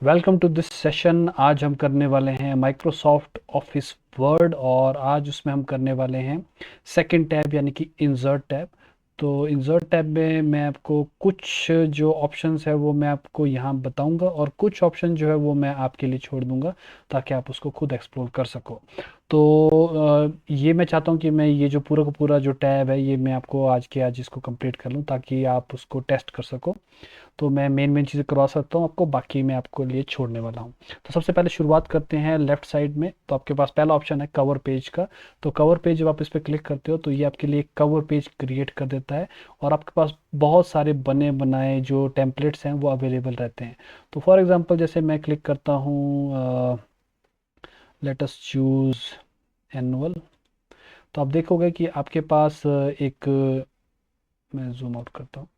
Welcome to this session. आज हम करने वाले हैं माइक्रोसॉफ्ट ऑफिस वर्ड और आज उसमें हम करने वाले हैं सेकंड टैब यानी कि इंसर्ट टैब। तो इंसर्ट टैब में मैं आपको कुछ जो ऑप्शंस है वो मैं आपको यहाँ बताऊंगा और कुछ ऑप्शन जो है वो मैं आपके लिए छोड़ दूंगा ताकि आप उसको खुद एक्सप्लोर कर सको। तो ये मैं चाहता हूँ कि मैं ये जो पूरा का पूरा जो टैब है ये मैं आपको आज के आज इसको कंप्लीट कर लूँ ताकि आप उसको टेस्ट कर सको। तो मैं मेन मेन चीज़ें करवा सकता हूँ आपको, बाकी मैं आपको लिए छोड़ने वाला हूँ। तो सबसे पहले शुरुआत करते हैं लेफ्ट साइड में। तो आपके पास पहला ऑप्शन है कवर पेज का। तो कवर पेज जब आप इस पर क्लिक करते हो तो ये आपके लिए कवर पेज क्रिएट कर देता है और आपके पास बहुत सारे बने बनाए जो टेम्पलेट्स हैं वो अवेलेबल रहते हैं। तो फॉर एग्जांपल जैसे मैं क्लिक करता हूँ लेट अस चूज़ एनुअल। तो आप देखोगे कि आपके पास एक मैं जूम आउट करता हूँ,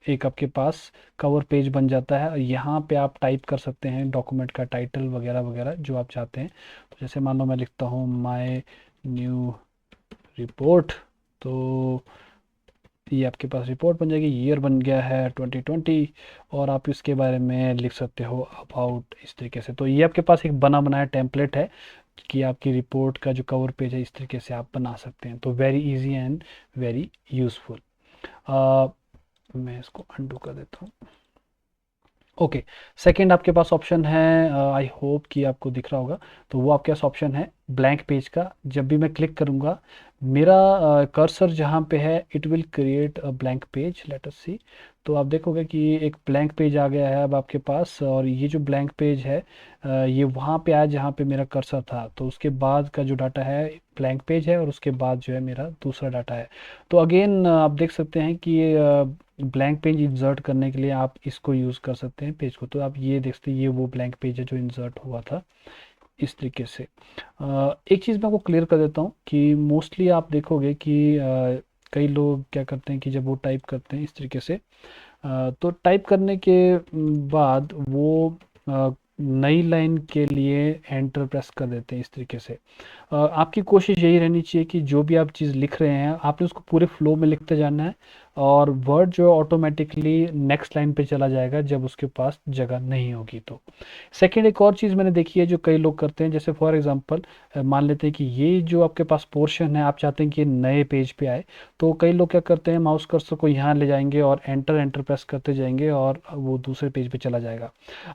एक आपके पास कवर पेज बन जाता है। यहाँ पे आप टाइप कर सकते हैं डॉक्यूमेंट का टाइटल वगैरह वगैरह जो आप चाहते हैं। तो जैसे मान लो मैं लिखता हूँ माय न्यू रिपोर्ट। तो ये आपके पास रिपोर्ट बन जाएगी, ईयर बन गया है 2020 और आप इसके बारे में लिख सकते हो अबाउट इस तरीके से। तो ये आपके पास एक बना बनाया टेम्पलेट है कि आपकी रिपोर्ट का जो कवर पेज है इस तरीके से आप बना सकते हैं। तो very easy and very useful. मैं इसको अंडू कर देता हूँ। ओके, सेकंड आपके पास ऑप्शन है, आई होप कि आपको दिख रहा होगा। तो वो आपके पास ऑप्शन है ब्लैंक पेज का। जब भी मैं क्लिक करूँगा मेरा कर्सर जहाँ पे है it will create a blank page, let us see. तो आप देखोगे कि एक ब्लैंक पेज आ गया है अब आपके पास और ये जो ब्लैंक पेज है ये वहाँ पे आया जहाँ पे मेरा कर्सर था। तो उसके बाद का जो डाटा है ब्लैंक पेज है और उसके बाद जो है मेरा दूसरा डाटा है। तो अगेन आप देख सकते हैं कि ब्लैंक पेज इंसर्ट करने के लिए आप इसको यूज़ कर सकते हैं पेज को। तो आप ये देखते हैं ये वो ब्लैंक पेज है जो इंसर्ट हुआ था इस तरीके से। एक चीज़ मैं आपको क्लियर कर देता हूँ कि मोस्टली आप देखोगे कि कई लोग क्या करते हैं कि जब वो टाइप करते हैं इस तरीके से तो टाइप करने के बाद वो नई लाइन के लिए एंटर प्रेस कर देते हैं इस तरीके से। आपकी कोशिश यही रहनी चाहिए कि जो भी आप चीज़ लिख रहे हैं आपने उसको पूरे फ्लो में लिखते जाना है और वर्ड जो है ऑटोमेटिकली नेक्स्ट लाइन पे चला जाएगा जब उसके पास जगह नहीं होगी। तो सेकंड एक और चीज़ मैंने देखी है जो कई लोग करते हैं, जैसे फॉर एग्जांपल मान लेते हैं कि ये जो आपके पास पोर्शन है आप चाहते हैं कि ये नए पेज पे आए। तो कई लोग क्या करते हैं माउस कर्सर को यहाँ ले जाएंगे और एंटर एंटर प्रेस करते जाएंगे और वो दूसरे पेज पे चला जाएगा।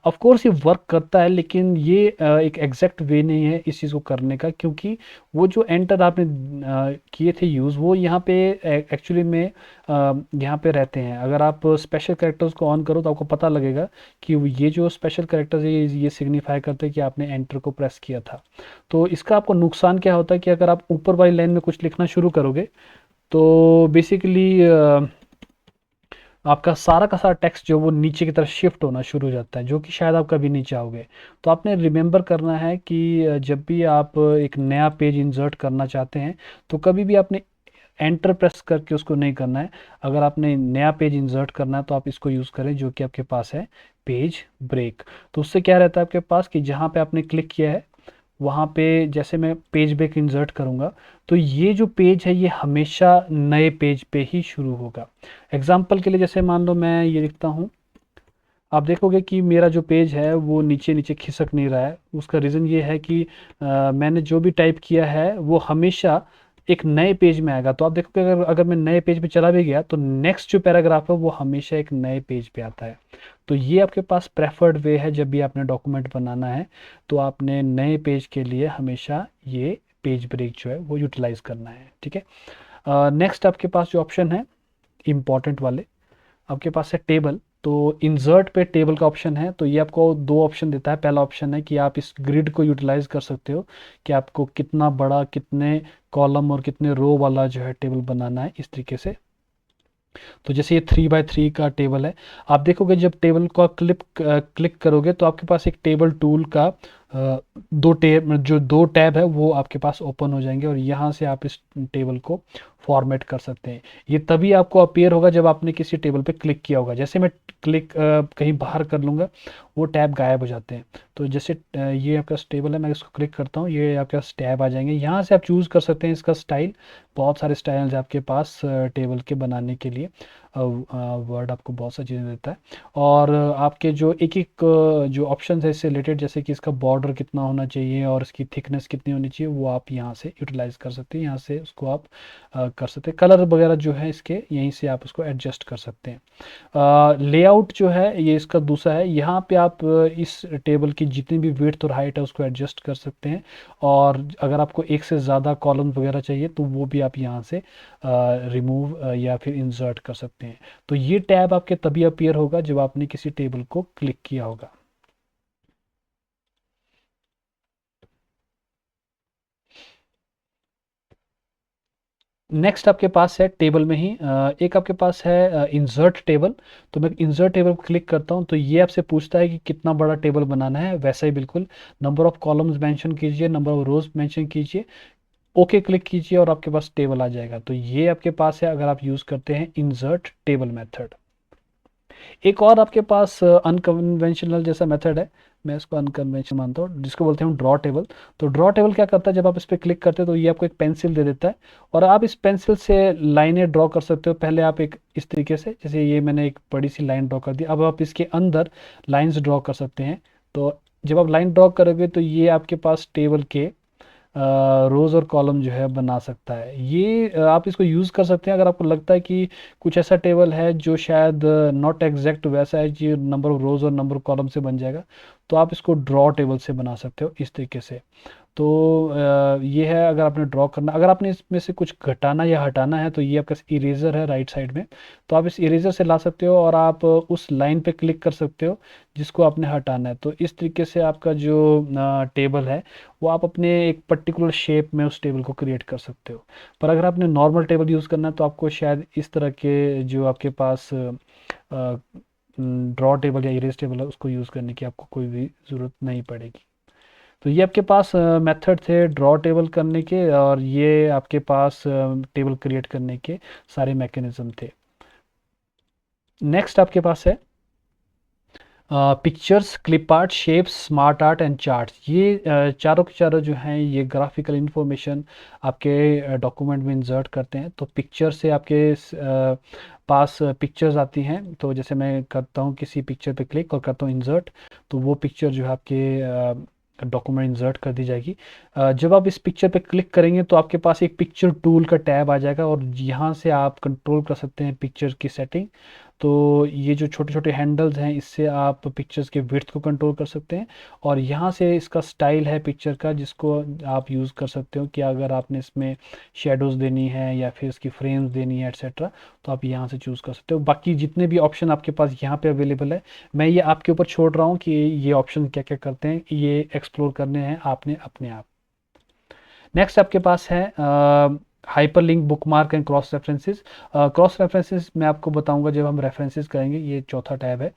ऑफ कोर्स ये वर्क करता है लेकिन ये एक एग्जैक्ट वे नहीं है इस चीज़ को करने का, क्योंकि वो जो एंटर आपने किए थे यूज़ वो यहाँ पे एक्चुअली में यहाँ पे रहते हैं। अगर आप स्पेशल कैरेक्टर्स को ऑन करो तो आपको पता लगेगा कि ये जो स्पेशल कैरेक्टर्स है ये सिग्निफाई करते हैं कि आपने एंटर को प्रेस किया था। तो इसका आपको नुकसान क्या होता है कि अगर आप ऊपर वाली लाइन में कुछ लिखना शुरू करोगे तो बेसिकली आपका सारा का सारा टेक्स्ट जो वो नीचे की तरफ शिफ्ट होना शुरू हो जाता है जो कि शायद आप कभी नहीं चाहोगे। तो आपने रिमेंबर करना है कि जब भी आप एक नया पेज इंसर्ट करना चाहते हैं तो कभी भी आपने एंटर प्रेस करके उसको नहीं करना है। अगर आपने नया पेज इंसर्ट करना है तो आप इसको यूज़ करें जो कि आपके पास है पेज ब्रेक। तो उससे क्या रहता है आपके पास कि जहाँ पे आपने क्लिक किया है वहाँ पे जैसे मैं पेज ब्रेक इंसर्ट करूँगा तो ये जो पेज है ये हमेशा नए पेज पे ही शुरू होगा। एग्जाम्पल के लिए जैसे मान लो मैं ये लिखता हूँ, आप देखोगे कि मेरा जो पेज है वो नीचे नीचे खिसक नहीं रहा है। उसका रीज़न ये है कि मैंने जो भी टाइप किया है वो हमेशा एक नए पेज में आएगा। तो आप देखोगे अगर अगर मैं नए पेज पे चला भी गया तो नेक्स्ट जो पैराग्राफ है वो हमेशा एक नए पेज पे आता है। तो ये आपके पास प्रेफर्ड वे है जब भी आपने डॉक्यूमेंट बनाना है तो आपने नए पेज के लिए हमेशा ये पेज ब्रेक जो है वो यूटिलाइज करना है। ठीक है, नेक्स्ट आपके पास जो ऑप्शन है इम्पॉर्टेंट वाले, आपके पास है टेबल। तो इंसर्ट पे टेबल का ऑप्शन है। तो ये आपको दो ऑप्शन देता है। पहला ऑप्शन है कि आप इस ग्रिड को यूटिलाइज कर सकते हो कि आपको कितना बड़ा कितने कॉलम और कितने रो वाला जो है टेबल बनाना है इस तरीके से। तो जैसे ये 3 बाय 3 का टेबल है, आप देखोगे जब टेबल का क्लिक करोगे तो आपके पास एक टेबल टूल का दो टैब जो दो टैब है वो आपके पास ओपन हो जाएंगे और यहाँ से आप इस टेबल को फॉर्मेट कर सकते हैं। ये तभी आपको अपीयर होगा जब आपने किसी टेबल पे क्लिक किया होगा। जैसे मैं क्लिक कहीं बाहर कर लूँगा, वो टैब गायब हो जाते हैं। तो जैसे ये आपका टेबल है, मैं इसको क्लिक करता हूँ, ये आपके पास टैब आ जाएंगे। यहाँ से आप चूज़ कर सकते हैं इसका स्टाइल। बहुत सारे स्टाइल्स हैं आपके पास टेबल के बनाने के लिए। वर्ड आपको बहुत सारी चीज़ें देता है। और आपके जो एक एक जो ऑप्शन है इससे रिलेटेड, जैसे कि इसका बॉर्डर कितना होना चाहिए और इसकी थिकनेस कितनी होनी चाहिए, वो आप यहाँ से यूटिलाइज कर सकते हैं। यहाँ से उसको आप कर सकते हैं। कलर वगैरह जो है इसके, यहीं से आप उसको एडजस्ट कर सकते हैं। लेआउट जो है ये इसका दूसरा है। यहाँ पे आप इस टेबल की जितनी भी विड्थ और हाइट है उसको एडजस्ट कर सकते हैं। और अगर आपको एक से ज़्यादा कॉलम वगैरह चाहिए तो वो भी आप यहाँ से रिमूव या फिर इंसर्ट कर सकते हैं। तो ये टैब आपके तभी अपीयर होगा जब आपने किसी टेबल को क्लिक किया होगा। नेक्स्ट आपके पास है टेबल में ही एक आपके पास है इंसर्ट टेबल। तो मैं इंसर्ट टेबल पर क्लिक करता हूँ तो ये आपसे पूछता है कि कितना बड़ा टेबल बनाना है। वैसा ही बिल्कुल नंबर ऑफ कॉलम्स मेंशन कीजिए, नंबर ऑफ रोज मेंशन कीजिए, ओके क्लिक कीजिए और आपके पास टेबल आ जाएगा। तो ये आपके पास है अगर आप यूज़ करते हैं इंसर्ट टेबल मेथड। एक और आपके पास अनकन्वेंशनल जैसा मेथड है, मैं इसको अनकन्वेंशनल मानता हूँ, जिसको बोलते हैं ड्रॉ टेबल। तो ड्रॉ टेबल क्या करता है, जब आप इस पर क्लिक करते हैं तो ये आपको एक पेंसिल दे देता है और आप इस पेंसिल से लाइनें ड्रॉ कर सकते हो। पहले आप एक इस तरीके से, जैसे ये मैंने एक बड़ी सी लाइन ड्रॉ कर दी, अब आप इसके अंदर लाइन्स ड्रॉ कर सकते हैं। तो जब आप लाइन ड्रॉ करोगे तो ये आपके पास टेबल के रोज़ और कॉलम जो है बना सकता है। ये आप इसको यूज़ कर सकते हैं अगर आपको लगता है कि कुछ ऐसा टेबल है जो शायद नॉट एग्जैक्ट वैसा है कि नंबर ऑफ रोज़ और नंबर ऑफ कॉलम से बन जाएगा, तो आप इसको ड्रॉ टेबल से बना सकते हो इस तरीके से। तो ये है अगर आपने ड्रॉ करना। अगर आपने इसमें से कुछ घटाना या हटाना है तो ये आपका इरेजर है राइट साइड में, तो आप इस इरेजर से ला सकते हो और आप उस लाइन पे क्लिक कर सकते हो जिसको आपने हटाना है। तो इस तरीके से आपका जो टेबल है वो आप अपने एक पर्टिकुलर शेप में उस टेबल को क्रिएट कर सकते हो। पर अगर आपने नॉर्मल टेबल यूज़ करना है तो आपको शायद इस तरह के जो आपके पास ड्रॉ टेबल या इरेज टेबल है उसको यूज़ करने की आपको कोई भी ज़रूरत नहीं पड़ेगी। तो ये आपके पास मेथड थे ड्रॉ टेबल करने के, और ये आपके पास टेबल क्रिएट करने के सारे मैकेनिज्म थे। नेक्स्ट आपके पास है pictures, clip art, shapes, smart art and charts. ये चारों के चारों जो हैं ये ग्राफिकल इंफॉर्मेशन आपके डॉक्यूमेंट में इंसर्ट करते हैं। तो पिक्चर से आपके पास पिक्चर्स आती हैं। तो जैसे मैं करता हूँ किसी पिक्चर पे क्लिक और करता हूँ इंसर्ट, तो वो पिक्चर जो है आपके डॉक्यूमेंट इंसर्ट कर दी जाएगी। जब आप इस पिक्चर पे क्लिक करेंगे तो आपके पास एक पिक्चर टूल का टैब आ जाएगा और यहाँ से आप कंट्रोल कर सकते हैं पिक्चर की सेटिंग। तो ये जो छोटे छोटे हैंडल्स हैं इससे आप पिक्चर्स के विड्थ को कंट्रोल कर सकते हैं। और यहाँ से इसका स्टाइल है पिक्चर का जिसको आप यूज़ कर सकते हो कि अगर आपने इसमें शेडोज़ देनी है या फिर इसकी फ्रेम्स देनी है एट्सेट्रा, तो आप यहाँ से चूज़ कर सकते हो। बाकी जितने भी ऑप्शन आपके पास यहाँ पे अवेलेबल है, मैं ये आपके ऊपर छोड़ रहा हूँ कि ये ऑप्शन क्या क्या करते हैं, ये एक्सप्लोर करने हैं आपने अपने आप। नेक्स्ट आपके पास है hyper link, book mark and cross references. Cross references मैं आपको बताऊंगा जब हम रेफरेंसेस करेंगे। ये चौथा टैब है।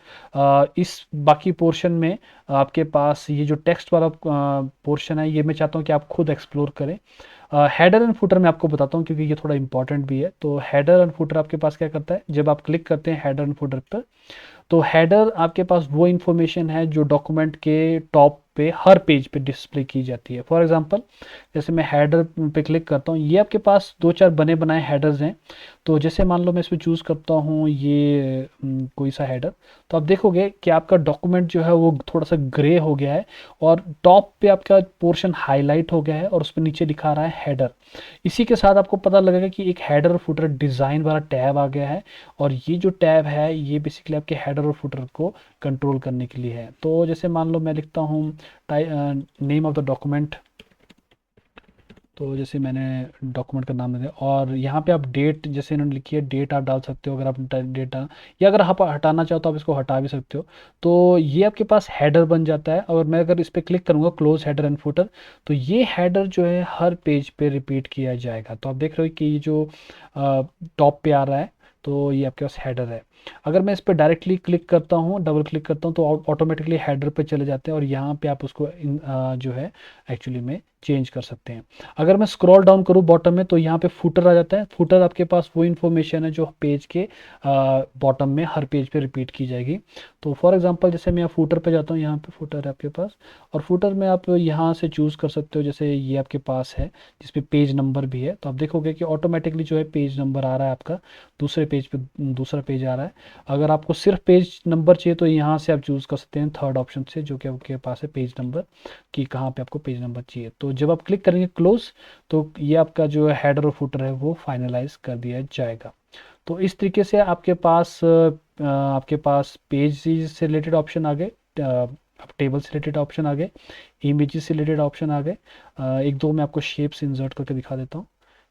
इस बाकी पोर्शन में आपके पास ये जो टेक्स्ट वाला पोर्शन है ये मैं चाहता हूँ कि आप खुद एक्सप्लोर करें। हेडर एंड फुटर मैं आपको बताता हूँ क्योंकि ये थोड़ा इंपॉर्टेंट भी है। तो हेडर एंड फुटर आपके पास क्या करता है, जब आप क्लिक करते हैं हेडर एंड फुटर पर, तो हेडर आपके पास वो इन्फॉर्मेशन है जो डॉक्यूमेंट के टॉप पे हर पेज पे डिस्प्ले की जाती है। फॉर एग्जांपल जैसे मैं हेडर पे क्लिक करता हूँ, ये आपके पास दो चार बने बनाए हेडर्स हैं। तो जैसे मान लो मैं इसमें चूज़ करता हूँ ये कोई सा हेडर, तो आप देखोगे कि आपका डॉक्यूमेंट जो है वो थोड़ा सा ग्रे हो गया है और टॉप पे आपका पोर्शन हाईलाइट हो गया है और उस पर नीचे दिखा रहा है हेडर। इसी के साथ आपको पता लगेगा कि एक हेडर और फुटर डिज़ाइन वाला टैब आ गया है। और ये जो टैब है ये बेसिकली आपके हेडर और फुटर को कंट्रोल करने के लिए है। तो जैसे मान लो मैं लिखता हूँ नेम ऑफ द डॉक्यूमेंट, तो जैसे मैंने डॉक्यूमेंट का नाम दे दिया और यहाँ पे आप डेट जैसे इन्होंने लिखी है डेट आप डाल सकते हो अगर आप डेटा, या अगर आप हटाना चाहो तो आप इसको हटा भी सकते हो। तो ये आपके पास हेडर बन जाता है। और मैं अगर इस पर क्लिक करूँगा क्लोज हेडर एंड फुटर, तो ये हेडर जो है हर पेज पे रिपीट किया जाएगा। तो आप देख रहे हो कि ये जो टॉप पे आ रहा है तो ये आपके पास हेडर है। अगर मैं इस पर डायरेक्टली क्लिक करता हूँ, डबल क्लिक करता हूँ, तो ऑटोमेटिकली हेडर पे चले जाते हैं और यहाँ पे आप उसको जो है एक्चुअली में चेंज कर सकते हैं। अगर मैं स्क्रॉल डाउन करूँ बॉटम में, तो यहाँ पे फुटर आ जाता है। फुटर आपके पास वो इन्फॉर्मेशन है जो पेज के बॉटम में हर पेज पे रिपीट की जाएगी। तो फॉर एग्जांपल जैसे मैं फुटर पे जाता हूँ, यहाँ पे फुटर है आपके पास, और फुटर में आप यहाँ से चूज़ कर सकते हो। जैसे ये आपके पास है जिसपे पेज नंबर भी है, तो आप देखोगे कि ऑटोमेटिकली जो है पेज नंबर आ रहा है आपका, दूसरे पेज पे दूसरा पेज आ रहा है। अगर आपको सिर्फ पेज नंबर चाहिए तो यहाँ से आप चूज़ कर सकते हैं थर्ड ऑप्शन से, जो कि आपके पास है पेज नंबर, कि कहाँ पे आपको पेज नंबर चाहिए। तो जब आप क्लिक करेंगे क्लोज, तो ये आपका जो हेडर और फुटर है वो फाइनलाइज कर दिया जाएगा। तो इस तरीके से आपके पास पेज से रिलेटेड ऑप्शन आ गए, टेबल से रिलेटेड ऑप्शन आ गए, इमेजेस से रिलेटेड ऑप्शन आ गए। एक दो मैं आपको शेप्स इंसर्ट करके दिखा देता हूँ।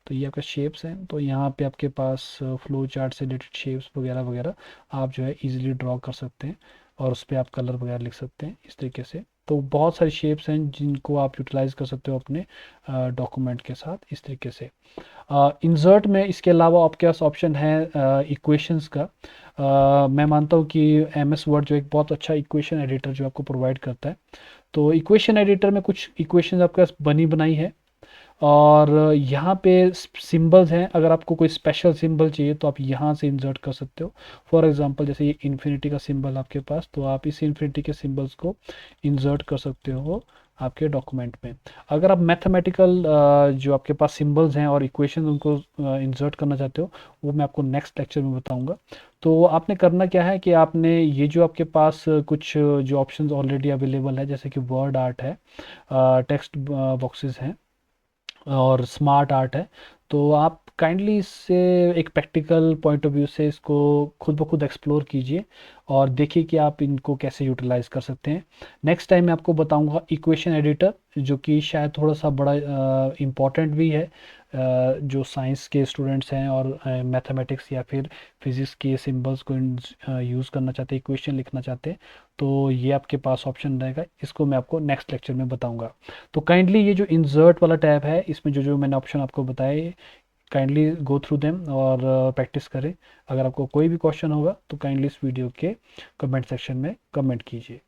तो ये आपका शेप्स हैं, तो यहाँ पे आपके पास फ्लो चार्ट से रिलेटेड शेप्स वगैरह वगैरह आप जो है इजीली ड्रॉ कर सकते हैं, और उस पर आप कलर वगैरह लिख सकते हैं इस तरीके से। तो बहुत सारी शेप्स हैं जिनको आप यूटिलाइज कर सकते हो अपने डॉक्यूमेंट के साथ इस तरीके से। इंसर्ट में इसके अलावा आपके पास ऑप्शन है इक्वेशंस का। मैं मानता हूँ कि एम एस वर्ड जो एक बहुत अच्छा इक्वेशन एडिटर जो आपको प्रोवाइड करता है। तो इक्वेशन एडिटर में कुछ इक्वेशन आपके पास बनी बनाई है, और यहाँ पे सिंबल्स हैं। अगर आपको कोई स्पेशल सिंबल चाहिए तो आप यहाँ से इंसर्ट कर सकते हो। फॉर एग्जांपल जैसे ये इन्फिनिटी का सिंबल आपके पास, तो आप इस इन्फिनिटी के सिंबल्स को इंसर्ट कर सकते हो आपके डॉक्यूमेंट में। अगर आप मैथमेटिकल जो आपके पास सिंबल्स हैं और इक्वेशन उनको इंसर्ट करना चाहते हो, वो मैं आपको नेक्स्ट लेक्चर में बताऊंगा। तो आपने करना क्या है कि आपने ये जो आपके पास कुछ जो ऑप्शंस ऑलरेडी अवेलेबल है, जैसे कि वर्ड आर्ट है, टेक्स्ट बॉक्सेस हैं और स्मार्ट आर्ट है, तो आप काइंडली इससे एक प्रैक्टिकल पॉइंट ऑफ व्यू से इसको खुद ब खुद एक्सप्लोर कीजिए और देखिए कि आप इनको कैसे यूटिलाइज कर सकते हैं। नेक्स्ट टाइम मैं आपको बताऊंगा इक्वेशन एडिटर, जो कि शायद थोड़ा सा बड़ा इम्पॉर्टेंट भी है, जो साइंस के स्टूडेंट्स हैं और मैथमेटिक्स या फिर फिज़िक्स के सिंबल्स को यूज़ करना चाहते हैं, इक्वेशन लिखना चाहते हैं, तो ये आपके पास ऑप्शन रहेगा। इसको मैं आपको नेक्स्ट लेक्चर में बताऊंगा। तो काइंडली ये जो इंसर्ट वाला टैब है, इसमें जो जो मैंने ऑप्शन आपको बताए, काइंडली गो थ्रू देम और प्रैक्टिस करें। अगर आपको कोई भी क्वेश्चन होगा तो काइंडली इस वीडियो के कमेंट सेक्शन में कमेंट कीजिए।